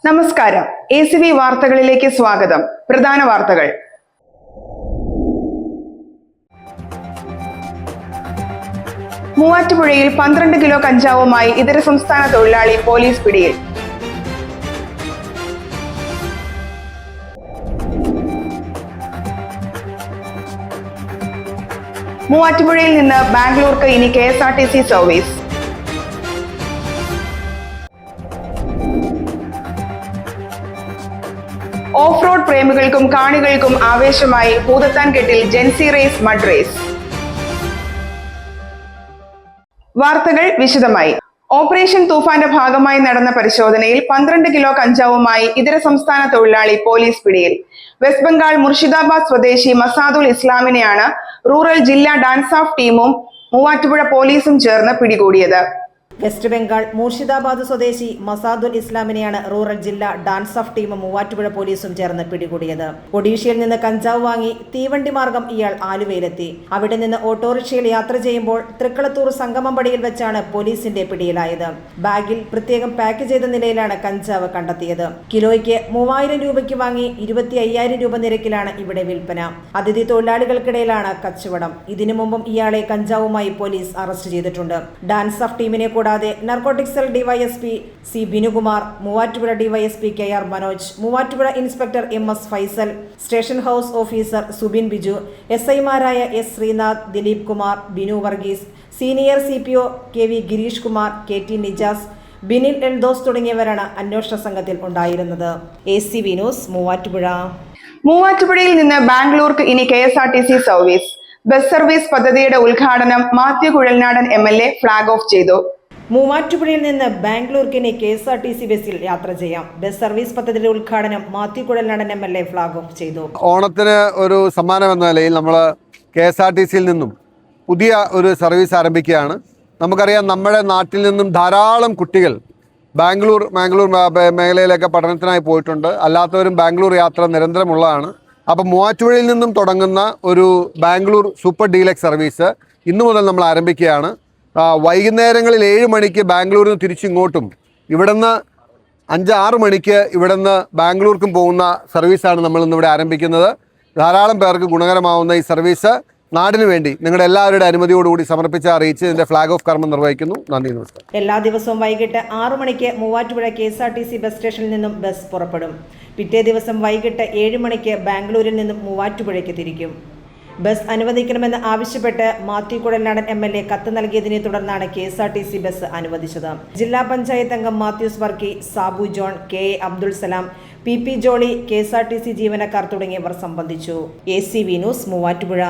നമസ്കാരം. ACV വാർത്തകളിലേക്ക് സ്വാഗതം. പ്രധാന വാർത്തകൾ. മൂവാറ്റുപുഴയിൽ 12 കിലോ കഞ്ചാവുമായി ഇതര സംസ്ഥാന തൊഴിലാളി പോലീസ് പിടിയിൽ. മൂവാറ്റുപുഴയിൽ നിന്ന് ബാംഗ്ലൂർക്ക് ഇനി KSRTC സർവീസ്. ഓഫ് റോഡ് പ്രേമികൾക്കും കാണികൾക്കും ആവേശമായി ഭൂതത്താൻകെട്ടിൽ ജെൻസി റേസ് മഡ് റേസ്. വാർത്തകൾ വിശദമായി. ഓപ്പറേഷൻ തൂഫാന്റെ ഭാഗമായി നടന്ന പരിശോധനയിൽ 12 കിലോ കഞ്ചാവുമായി ഇതര സംസ്ഥാന തൊഴിലാളി പോലീസ് പിടിയിൽ. വെസ്റ്റ് ബംഗാൾ മുർഷിദാബാദ് സ്വദേശി മസാദുൽ ഇസ്ലാമിനെയാണ് റൂറൽ ജില്ലാ ഡാൻസ് ഓഫ് ടീമും മൂവാറ്റുപുഴ പോലീസും ചേർന്ന് പിടികൂടിയത്. വെസ്റ്റ് ബംഗാൾ മൂർഷിദാബാദ് സ്വദേശി മസാദുൽ ഇസ്ലാമിനെയാണ് റൂറൽ ജില്ലാ ഡാൻസ് ഓഫ് ടീമും മൂവാറ്റുപുഴ പോലീസും ചേർന്ന് പിടികൂടിയത്. ഒഡീഷയിൽ നിന്ന് കഞ്ചാവ് വാങ്ങി തീവണ്ടി മാർഗം ഇയാൾ ആലുവയിലെത്തി. അവിടെ നിന്ന് ഓട്ടോറിക്ഷയിൽ യാത്ര ചെയ്യുമ്പോൾ തൃക്കളത്തൂർ സംഗമമ്പടിയിൽ വെച്ചാണ് പോലീസിന്റെ പിടിയിലായത്. ബാഗിൽ പ്രത്യേകം പാക്ക് ചെയ്ത നിലയിലാണ് കഞ്ചാവ് കണ്ടെത്തിയത്. കിലോയ്ക്ക് 3000 രൂപയ്ക്ക് വാങ്ങി 25,000 രൂപ നിരക്കിലാണ് ഇവിടെ വിൽപ്പന. അതിഥി തൊഴിലാളികൾക്കിടയിലാണ് കച്ചവടം. ഇതിനു മുമ്പും ഇയാളെ കഞ്ചാവുമായി പോലീസ് അറസ്റ്റ് ചെയ്തിട്ടുണ്ട്. ഡാൻസ് ഓഫ് ടീമിനെ കൂടാതെ narcotic cell DYSP C Binukumar, Muvattupuzha DYSP KR Manoj, Muvattupuzha inspector MS Faisal, station house officer Subin Biju, SI മാരായ S Sreenath, Dileep Kumar, Binu Varghese, senior CPO KV Girish Kumar, KT Nijas, Binil Eldhose തുടങ്ങിയവരാണ് അന്വേഷണ സംഘത്തിൽ ഉണ്ടായിരുന്നത്. ACV news Muvattupuzha. മൂവാറ്റുപുഴയിൽ നിന്ന് ബാംഗ്ലൂർക്ക് ഇനി KSRTC സർവീസ്. ബസ് സർവീസ് പദ്ധതിയുടെ ഉദ്ഘാടനം Mathew Kuzhalnadan MLA flag off ചെയ്തു. മൂവാറ്റുപുഴയിൽ നിന്ന് ബാംഗ്ലൂർക്കിന് KSRTC ബസ്സിൽ യാത്ര ചെയ്യാം. ബസ് സർവീസ് പദ്ധതിയുടെ ഉദ്ഘാടനം Mathew Kuzhalnadan MLA flag off ചെയ്തു. ഓണത്തിന് ഒരു സമ്മാനം എന്ന നിലയിൽ നമ്മൾ KSRTCയിൽ നിന്നും പുതിയ ഒരു സർവീസ് ആരംഭിക്കുകയാണ്. നമുക്കറിയാം, നമ്മുടെ നാട്ടിൽ നിന്നും ധാരാളം കുട്ടികൾ ബാംഗ്ലൂർ മേഖലയിലൊക്കെ പഠനത്തിനായി പോയിട്ടുണ്ട്. അല്ലാത്തവരും ബാംഗ്ലൂർ യാത്ര നിരന്തരമുള്ളതാണ്. അപ്പം മൂവാറ്റുപുഴയിൽ നിന്നും തുടങ്ങുന്ന ഒരു ബാംഗ്ലൂർ സൂപ്പർ ഡീലക്സ് സർവീസ് ഇന്നു മുതൽ നമ്മൾ ആരംഭിക്കുകയാണ്. വൈകുന്നേരങ്ങളിൽ 7 മണിക്ക് ബാംഗ്ലൂരിൽ നിന്ന് തിരിച്ചിങ്ങോട്ടും, ഇവിടുന്ന് 5-6 മണിക്ക് ഇവിടുന്ന് ബാംഗ്ലൂർക്കും പോകുന്ന സർവീസാണ് നമ്മൾ ഇന്നിവിടെ ആരംഭിക്കുന്നത്. ധാരാളം പേർക്ക് ഗുണകരമാവുന്ന ഈ സർവീസ് നാടിനു വേണ്ടി നിങ്ങളുടെ എല്ലാവരുടെ അനുമതിയോടുകൂടി സമർപ്പിച്ച് അറിയിച്ച് ഇതിന്റെ ഫ്ളാഗ് ഓഫ് കർമ്മം നിർവഹിക്കുന്നു. നന്ദി, നമസ്കാരം. എല്ലാ ദിവസവും വൈകിട്ട് 6 മണിക്ക് മൂവാറ്റുപുഴ KSRTC ബസ് സ്റ്റേഷനിൽ നിന്നും ബസ് പുറപ്പെടും. പിറ്റേ ദിവസം വൈകിട്ട് 7 മണിക്ക് ബാംഗ്ലൂരിൽ നിന്നും മൂവാറ്റുപുഴയ്ക്ക് തിരിക്കും. ബസ് അനുവദിക്കണമെന്ന് ആവശ്യപ്പെട്ട് മാത്യു കുഴൽനാടൻ MLA കത്ത് നൽകിയതിനെ തുടർന്നാണ് KSRTC ബസ് അനുവദിച്ചത്. ജില്ലാ പഞ്ചായത്ത് അംഗം Mathews Varkey, Sabu John, KA Abdul Salam, PP Jolly, KSRTC ജീവനക്കാർ തുടങ്ങിയവർ സംബന്ധിച്ചു. ACV news Muvattupuzha.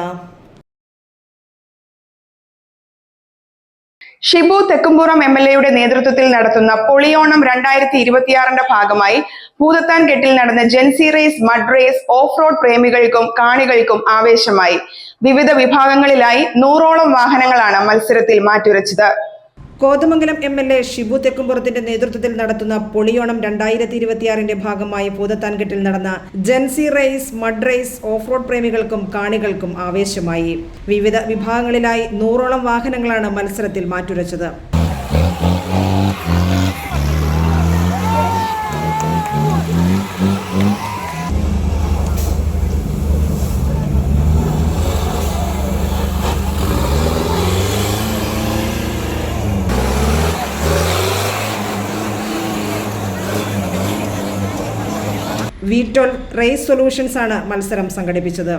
ഷിബു തെക്കുംപുറം MLAയുടെ നേതൃത്വത്തിൽ നടത്തുന്ന പൊളിയോണം 2026ന്റെ ഭാഗമായി ഭൂതത്താൻകെട്ടിൽ നടന്ന Gen Z race mud race off road പ്രേമികൾക്കും കാണികൾക്കും ആവേശമായി. വിവിധ വിഭാഗങ്ങളിലായി 100ഓളം വാഹനങ്ങളാണ് മത്സരത്തിൽ മാറ്റുരച്ചത്. കോതമംഗലം MLA ഷിബു തെക്കുംപുറത്തിന്റെ നേതൃത്വത്തിൽ നടത്തുന്ന പൊളിയോണം 2026ന്റെ ഭാഗമായി ഭൂതത്താൻകെട്ടിൽ നടന്ന Gen Z race mud race off road പ്രേമികൾക്കും കാണികൾക്കും ആവേശമായി. വിവിധ വിഭാഗങ്ങളിലായി 100ഓളം വാഹനങ്ങളാണ് മത്സരത്തിൽ മാറ്റുരച്ചത്. VTOL റേസ് സൊല്യൂഷൻസ് ആണ് മത്സരം സംഘടിപ്പിച്ചത്.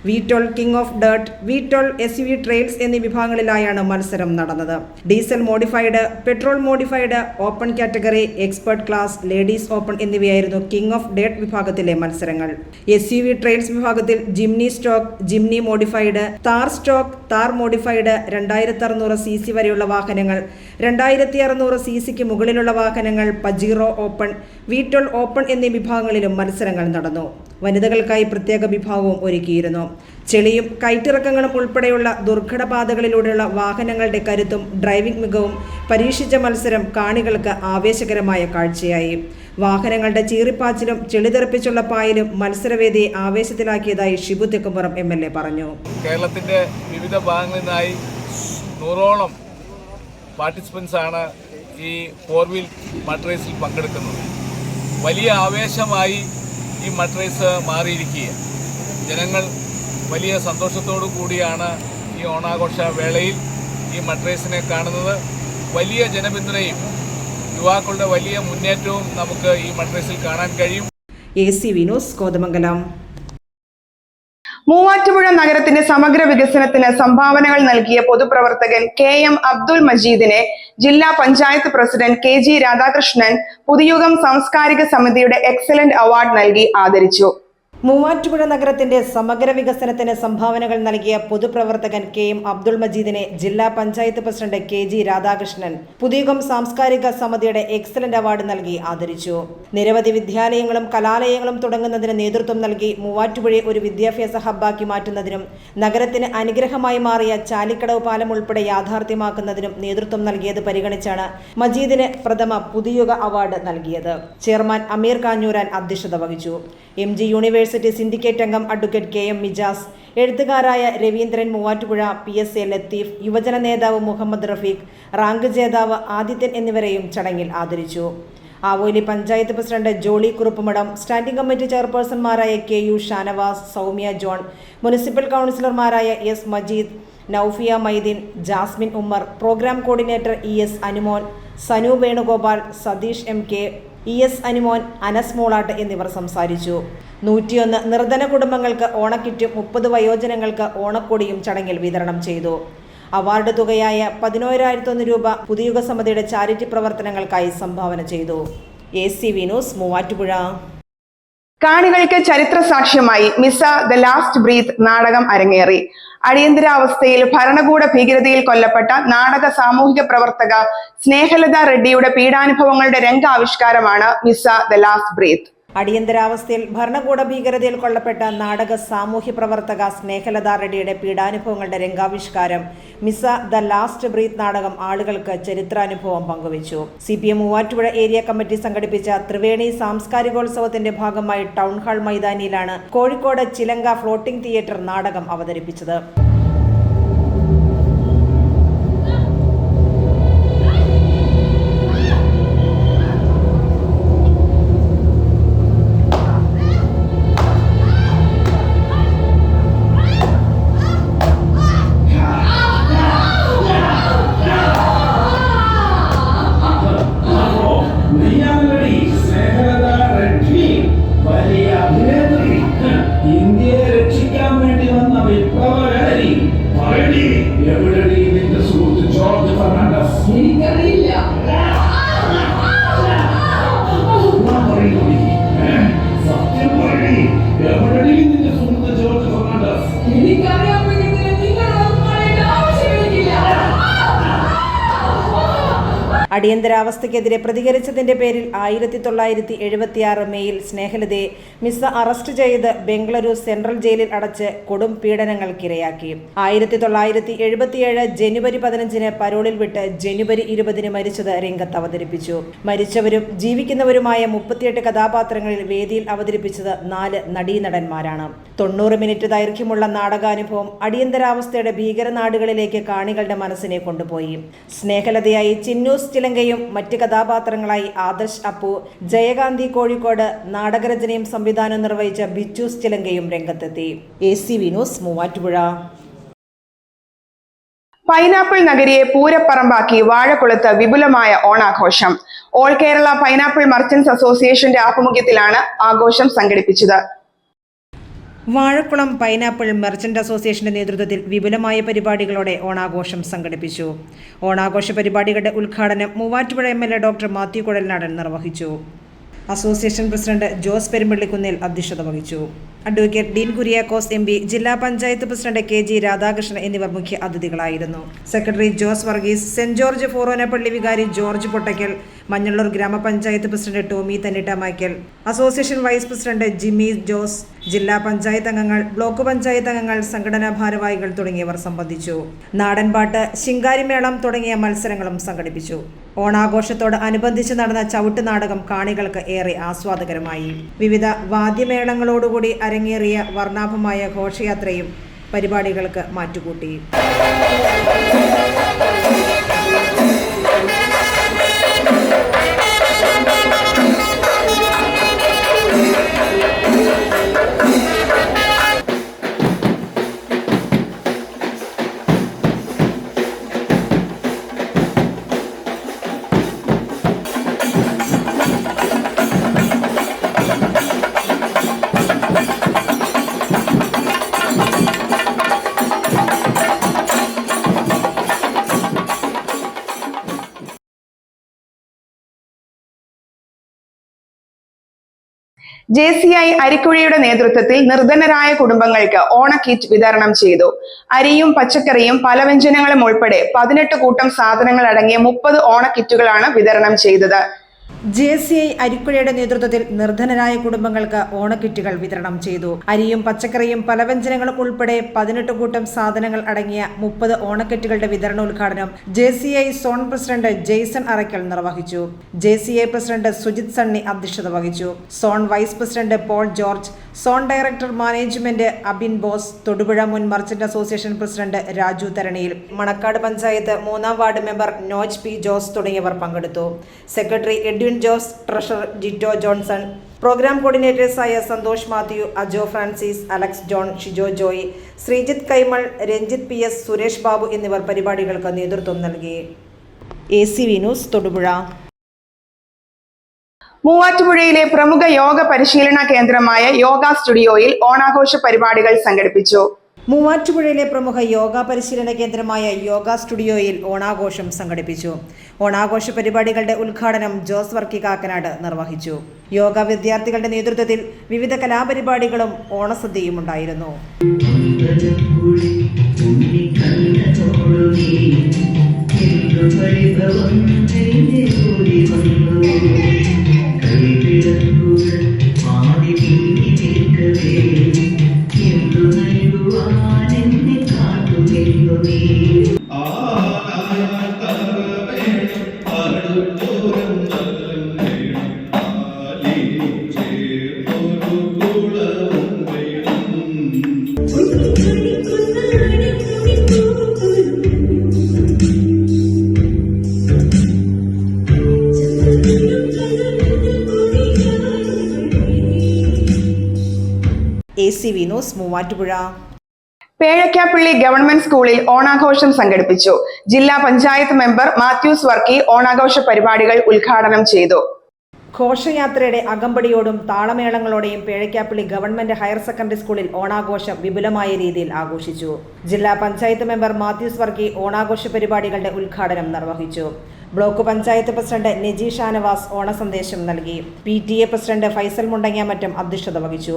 VTOL king of dirt, VTOL SUV trails എന്നീ വിഭാഗങ്ങളിലായാണ് മത്സരം നടന്നത്. Diesel modified, petrol modified, open category, expert class, ladies open എന്നിവയായിരുന്നു കിങ് ഓഫ് ഡേർട്ട് വിഭാഗത്തിലെ മത്സരങ്ങൾ. SUV ട്രെയിൽസ് വിഭാഗത്തിൽ Jimny stock, Jimny modified, Thar stock, Thar modified, 2600 cc വരെയുള്ള വാഹനങ്ങൾ, 2600 cc മുകളിലുള്ള വാഹനങ്ങൾ, പജീറോ ഓപ്പൺ, VTOL ഓപ്പൺ എന്നീ വിഭാഗങ്ങളിലും മത്സരങ്ങൾ നടന്നു. വനിതകൾക്കായി പ്രത്യേക വിഭാഗവും ഒരുക്കിയിരുന്നു. ചെളിയും കയറ്റിറക്കങ്ങളും ഉൾപ്പെടെയുള്ള ദുർഘടപാതകളിലൂടെയുള്ള വാഹനങ്ങളുടെ കരുത്തും ഡ്രൈവിംഗ് മികവും പരീക്ഷിച്ച മത്സരം കാണികൾക്ക് ആവേശകരമായ കാഴ്ചയായി. വാഹനങ്ങളുടെ ചീറിപ്പാച്ചിലും ചെളിതെറിപ്പിച്ചുള്ള പായലും മത്സരവേദിയെ ആവേശത്തിലാക്കിയതായി ഷിബു തെക്കുംപുറം MLA പറഞ്ഞു. കേരളത്തിന്റെ വിവിധ ഭാഗങ്ങളിൽ നിന്നായി 100ഓളം പാർട്ടിസിപ്പൻസ് ആണ് ഈ 4 വീൽ മഡ് റേസിൽ പങ്കെടുക്കുന്നത്. വലിയ ആവേശമായി ഈ മഡ് റേസ് മാറിയിരിക്കുകയാണ്. ജനങ്ങൾ വലിയ സന്തോഷത്തോടു കൂടിയാണ് ഈ ഓണാഘോഷ വേളയിൽ ഈ മഡ് റേസിനെ കാണുന്നത്. വലിയ ജനപിന്തുണയും യുവാക്കളുടെ വലിയ മുന്നേറ്റവും നമുക്ക് ഈ മഡ് റേസിൽ കാണാൻ കഴിയും. ACV news Kothamangalam. മൂവാറ്റുപുഴ നഗരത്തിന്റെ സമഗ്ര വികസനത്തിന് സംഭാവനകൾ നൽകിയ പൊതുപ്രവർത്തകൻ KM അബ്ദുൽ മജീദിനെ ജില്ലാ പഞ്ചായത്ത് പ്രസിഡന്റ് KG രാധാകൃഷ്ണൻ പുതുയുഗം സാംസ്കാരിക സമിതിയുടെ എക്സലന്റ് അവാർഡ് നൽകി ആദരിച്ചു. മൂവാറ്റുപുഴ നഗരത്തിന്റെ സമഗ്ര വികസനത്തിന് സംഭാവനകൾ നൽകിയ പൊതുപ്രവർത്തകൻ KM അബ്ദുൾ മജീദിനെ ജില്ലാ പഞ്ചായത്ത് പ്രസിഡന്റ് KG രാധാകൃഷ്ണൻ പുതുയുഗം സാംസ്കാരിക സമിതിയുടെ എക്സലന്റ് അവാർഡ് നൽകി ആദരിച്ചു. നിരവധി വിദ്യാലയങ്ങളും കലാലയങ്ങളും തുടങ്ങുന്നതിന് നേതൃത്വം നൽകി മൂവാറ്റുപുഴയെ ഒരു വിദ്യാഭ്യാസ ഹബ്ബാക്കി മാറ്റുന്നതിനും നഗരത്തിന് അനുഗ്രഹമായി മാറിയ ചാലിക്കടവ് പാലം ഉൾപ്പെടെ യാഥാർത്ഥ്യമാക്കുന്നതിനും നേതൃത്വം നൽകിയത് പരിഗണിച്ചാണ് മജീദിന് പ്രഥമ പുതുയുഗ അവാർഡ് നൽകിയത്. ചെയർമാൻ അമീർ കാഞ്ഞൂരാൻ അധ്യക്ഷത വഹിച്ചു. MG യൂണിവേഴ്സിറ്റി സിൻഡിക്കേറ്റ് അംഗം അഡ്വക്കേറ്റ് KM മിജാസ്, എഴുത്തുകാരായ രവീന്ദ്രൻ മൂവാറ്റുപുഴ, PSA ലത്തീഫ്, യുവജന നേതാവ് മുഹമ്മദ് റഫീഖ്, റാങ്ക് ജേതാവ് ആദിത്യൻ എന്നിവരെയും ചടങ്ങിൽ ആദരിച്ചു. Avoli panchayat president Jolly Kuruppumadam, standing committee ചെയർപേഴ്സൺമാരായ KU ഷാനവാസ്, സൗമ്യ ജോൺ, മുനിസിപ്പൽ കൗൺസിലർമാരായ S Majeed, Noufiya Maideen, Jasmine Ummer, programme coordinator ES Anumon, Sanu Venugopal, Satheesh MK, ES Anumon, Anas Molattu എന്നിവർ സംസാരിച്ചു. 101 നിർധന കുടുംബങ്ങൾക്ക് ഓണക്കിറ്റും 30 വയോജനങ്ങൾക്ക് ഓണക്കൊടിയും ചടങ്ങിൽ വിതരണം ചെയ്തു. അവാർഡ് തുകയായ 11,001 രൂപ പുതുയുഗ സമിതിയുടെ ചാരിറ്റി പ്രവർത്തനങ്ങൾക്കായി സംഭാവന ചെയ്തു. ACV news Muvattupuzha. കാണികൾക്ക് ചരിത്ര സാക്ഷ്യമായി മിസ ദ ലാസ്റ്റ് ബ്രീത്ത് നാടകം അരങ്ങേറി. അടിയന്തരാവസ്ഥയിൽ ഭരണകൂട ഭീകരതയിൽ കൊല്ലപ്പെട്ട നാടക സാമൂഹിക പ്രവർത്തക സ്നേഹലത റെഡ്ഡിയുടെ പീഡാനുഭവങ്ങളുടെ രംഗാവിഷ്കാരമാണ് മിസ ദ ലാസ്റ്റ് ബ്രീത്ത്. അടിയന്തരാവസ്ഥയിൽ ഭരണകൂട ഭീകരതയിൽ കൊല്ലപ്പെട്ട നാടക സാമൂഹ്യ പ്രവർത്തക സ്നേഹലത റെഡ്ഡിയുടെ പീഡാനുഭവങ്ങളുടെ രംഗാവിഷ്കാരം മിസ ദ ലാസ്റ്റ് ബ്രീത്ത് നാടകം ആളുകൾക്ക് ചരിത്രാനുഭവം പങ്കുവച്ചു. CPM മൂവാറ്റുപുഴ ഏരിയ കമ്മിറ്റി സംഘടിപ്പിച്ച ത്രിവേണി സാംസ്കാരികോത്സവത്തിന്റെ ഭാഗമായി ടൗൺ ഹാൾ മൈതാനിയിലാണ് കോഴിക്കോട് ചിലങ്ക ഫ്ലോട്ടിംഗ് തിയേറ്റർ നാടകം അവതരിപ്പിച്ചത്. അടിയന്തരാവസ്ഥയ്ക്കെതിരെ പ്രതികരിച്ചതിന്റെ പേരിൽ 1976 മെയ്യിൽ സ്നേഹലതയെ മിസ അറസ്റ്റ് ചെയ്ത് ബംഗളൂരു സെൻട്രൽ ജയിലിൽ അടച്ച് കൊടും പീഡനങ്ങൾക്കിരയാക്കി. 1977 ജനുവരി 15 പരോളിൽ വിട്ട് ജനുവരി 20 മരിച്ചത് രംഗത്ത് അവതരിപ്പിച്ചു. മരിച്ചവരും ജീവിക്കുന്നവരുമായ 38 കഥാപാത്രങ്ങളിൽ വേദിയിൽ അവതരിപ്പിച്ചത് 4 നടീനടന്മാരാണ്. 90 മിനിറ്റ് ദൈർഘ്യമുള്ള നാടകാനുഭവം അടിയന്തരാവസ്ഥയുടെ ഭീകരനാടുകളിലേക്ക് കാണികളുടെ മനസ്സിനെ കൊണ്ടുപോയി. സ്നേഹലതയായി ചിന്നൂസ് ചിലങ്കയും മറ്റ് കഥാപാത്രങ്ങളായി ആദർശ് അപ്പു, ജയകാന്തി കോഴിക്കോട്, നാടകരചനയും സംവിധാനം നിർവഹിച്ച ബിച്ചൂസ് ചിലങ്കയും രംഗത്തെത്തി. ACV news Muvattupuzha. പൈനാപ്പിൾ നഗരിയെ പൂരപ്പറമ്പാക്കി വാഴക്കുളത്ത് വിപുലമായ ഓണാഘോഷം. ഓൾ കേരള പൈനാപ്പിൾ മർച്ചന്റ്സ് അസോസിയേഷന്റെ ആഭിമുഖ്യത്തിലാണ് ആഘോഷം സംഘടിപ്പിച്ചത്. വാഴക്കുളം പൈനാപ്പിൾ മെർച്ചന്റ് അസോസിയേഷന്റെ നേതൃത്വത്തിൽ വിപുലമായ പരിപാടികളോടെ ഓണാഘോഷം സംഘടിപ്പിച്ചു. ഓണാഘോഷ പരിപാടികളുടെ ഉദ്ഘാടനം മൂവാറ്റുപുഴ MLA ഡോക്ടർ മാത്യു കുഴൽനാടൻ നിർവഹിച്ചു. അസോസിയേഷൻ പ്രസിഡന്റ് ജോസ് പെരുമ്പള്ളിക്കുന്നിൽ അധ്യക്ഷത വഹിച്ചു. അഡ്വക്കേറ്റ് ഡീൻ കുര്യാക്കോസ് MP, ജില്ലാ പഞ്ചായത്ത് പ്രസിഡന്റ് KG രാധാകൃഷ്ണൻ എന്നിവർ മുഖ്യ അതിഥികളായിരുന്നു. Secretary Jose Varghese, saint George ഫോറോനപ്പള്ളി വികാരി George Pottakkal, Manjallur grama panchayat president Tomy Thannittamakkal, association vice president Jimmy Jose, ജില്ലാ പഞ്ചായത്ത് അംഗങ്ങൾ, ബ്ലോക്ക് പഞ്ചായത്ത് അംഗങ്ങൾ, സംഘടനാ ഭാരവാഹികൾ തുടങ്ങിയവർ സംബന്ധിച്ചു. നാടൻപാട്ട്, ശിങ്കാരിമേളം തുടങ്ങിയ മത്സരങ്ങളും സംഘടിപ്പിച്ചു. ഓണാഘോഷത്തോട് അനുബന്ധിച്ച് നടന്ന ചവിട്ട് നാടകം കാണികൾക്ക് ഏറെ ആസ്വാദകരമായി. വിവിധ വാദ്യമേളങ്ങളോടുകൂടി അരങ്ങേറിയ വർണ്ണാഭമായ ഘോഷയാത്രയും പരിപാടികൾക്ക് മാറ്റുകൂട്ടി. JCI അരിക്കുഴിയുടെ നേതൃത്വത്തിൽ നിർധനരായ കുടുംബങ്ങൾക്ക് ഓണക്കിറ്റ് വിതരണം ചെയ്തു. അരിയും പച്ചക്കറിയും പലവ്യഞ്ജനങ്ങളും ഉൾപ്പെടെ 18 കൂട്ടം സാധനങ്ങൾ അടങ്ങിയ 30 ഓണക്കിറ്റുകളാണ് വിതരണം ചെയ്തത്. JCI അരിക്കുഴയുടെ നേതൃത്വത്തിൽ നിർധനരായ കുടുംബങ്ങൾക്ക് ഓണക്കിറ്റുകൾ വിതരണം ചെയ്തു. അരിയും പച്ചക്കറിയും പലവ്യഞ്ജനങ്ങളും ഉൾപ്പെടെ 18 കൂട്ടം സാധനങ്ങൾ അടങ്ങിയ 30 ഓണക്കിറ്റുകളുടെ വിതരണോദ്ഘാടനം JCI zone president Jaison Arakkal നിർവഹിച്ചു. JCI പ്രസിഡന്റ് സുജിത് സണ്ണി അധ്യക്ഷത വഹിച്ചു. Zone vice president Paul George, zone director management Abin Bose, Thodupuzha മുൻ merchant association president Raju Tharaniyil, Manakkad panchayat 3-ാം ward member Noj P Jose തുടങ്ങിയവർ പങ്കെടുത്തു. Secretary Edwin Jose, treasurer Jito Johnson, programme കോർഡിനേറ്റേഴ്സായ സന്തോഷ് മാത്യു, അജോ ഫ്രാൻസിസ്, അലക്സ് ജോൺ, ഷിജോ ജോയ്, ശ്രീജിത്ത് കൈമൾ, രഞ്ജിത്ത് PS, സുരേഷ് ബാബു എന്നിവർ പരിപാടികൾക്ക് നേതൃത്വം നൽകി. ACV news Thodupuzha. മൂവാറ്റുപുഴയിലെ പ്രമുഖ യോഗ പരിശീലന കേന്ദ്രമായ യോഗ സ്റ്റുഡിയോയിൽ ഓണാഘോഷ പരിപാടികൾ സംഘടിപ്പിച്ചു. മൂവാറ്റുപുഴയിലെ പ്രമുഖ യോഗ പരിശീലന കേന്ദ്രമായ യോഗ സ്റ്റുഡിയോയിൽ ഓണാഘോഷം സംഘടിപ്പിച്ചു. ഓണാഘോഷ പരിപാടികളുടെ ഉദ്ഘാടനം ജോസ് വർക്കി കാക്കനാട് നിർവഹിച്ചു. യോഗ വിദ്യാർത്ഥികളുടെ നേതൃത്വത്തിൽ വിവിധ കലാപരിപാടികളും ഓണസദ്യയും ഉണ്ടായിരുന്നു. ACV news Muvattupuzha. Pezhakkappilly government സ്കൂളിൽ ഓണാഘോഷം സംഘടിപ്പിച്ചു. ജില്ലാ പഞ്ചായത്ത് മെമ്പർ മാത്യൂസ് വർക്കി ഓണാഘോഷ പരിപാടികൾ ഉദ്ഘാടനം ചെയ്തു. ഘോഷയാത്രയുടെ അകമ്പടിയോടും താളമേളങ്ങളോടെയും പേഴക്കാപ്പള്ളി ഗവൺമെന്റ് ഹയർ സെക്കൻഡറി സ്കൂളിൽ ഓണാഘോഷം വിപുലമായ രീതിയിൽ ആഘോഷിച്ചു. ജില്ലാ പഞ്ചായത്ത് മെമ്പർ മാത്യൂസ് വർക്കി ഓണാഘോഷ പരിപാടികളുടെ ഉദ്ഘാടനം നിർവഹിച്ചു. ബ്ലോക്ക് പഞ്ചായത്ത് പ്രസിഡന്റ് നജി ഷാനവാസ് ഓണസന്ദേശം നൽകി. PTA പ്രസിഡന്റ് ഫൈസൽ മുണ്ടങ്ങാമറ്റം അധ്യക്ഷത വഹിച്ചു.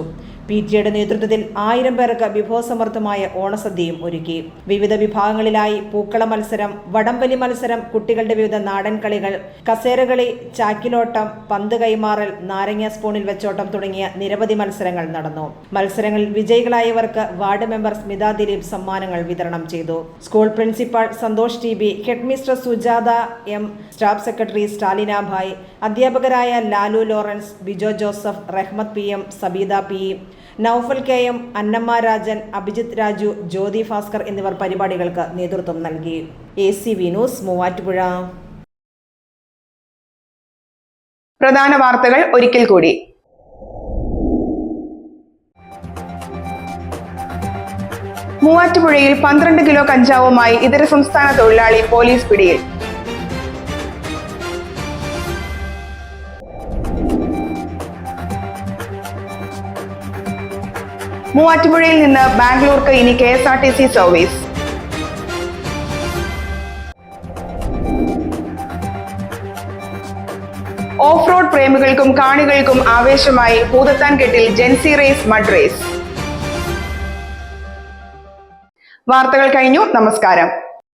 PTAയുടെ നേതൃത്വത്തിൽ 1000 പേർക്ക് വിഭവസമൃദ്ധമായ ഓണസദ്യയും ഒരുക്കി. വിവിധ വിഭാഗങ്ങളിലായി പൂക്കള മത്സരം, വടംവലി മത്സരം, കുട്ടികളുടെ വിവിധ നാടൻ കളികൾ, കസേരകളി, ചാക്കിലോട്ടം, പന്ത് കൈമാറൽ, നാരങ്ങ സ്പൂണിൽ വെച്ചോട്ടം തുടങ്ങിയ നിരവധി മത്സരങ്ങൾ നടന്നു. മത്സരങ്ങളിൽ വിജയികളായവർക്ക് വാർഡ് മെമ്പർ സ്മിത ദിലീപ് സമ്മാനങ്ങൾ വിതരണം ചെയ്തു. School principal Santhosh TB, headmistress Sujatha M, staff secretary Stalina Bhai, അധ്യാപകരായ Lalu Lawrence, Bijo Joseph, Rahmath PM, Sabeeda PE, Noufal KM, Annamma Rajan, Abhijith Raju, Jyothi Bhaskar എന്നിവർ പരിപാടികൾക്ക് നേതൃത്വം നൽകി. ACV news Muvattupuzha. പ്രധാന വാർത്തകൾ ഒരിക്കൽ കൂടി. മൂവാറ്റുപുഴയിൽ 12 കിലോ കഞ്ചാവുമായി ഇതര സംസ്ഥാന തൊഴിലാളി പോലീസ് പിടിയിൽ. മൂവാറ്റുപുഴയിൽ നിന്ന് ബാംഗ്ലൂർക്ക് ഇനി KSRTC സർവീസ്. ഓഫ് റോഡ് പ്രേമികൾക്കും കാണികൾക്കും ആവേശമായി ഭൂതത്താൻകെട്ടിൽ ജെൻസി റേസ് മഡ് റേസ്. വാർത്തകൾ കഴിഞ്ഞു. നമസ്കാരം.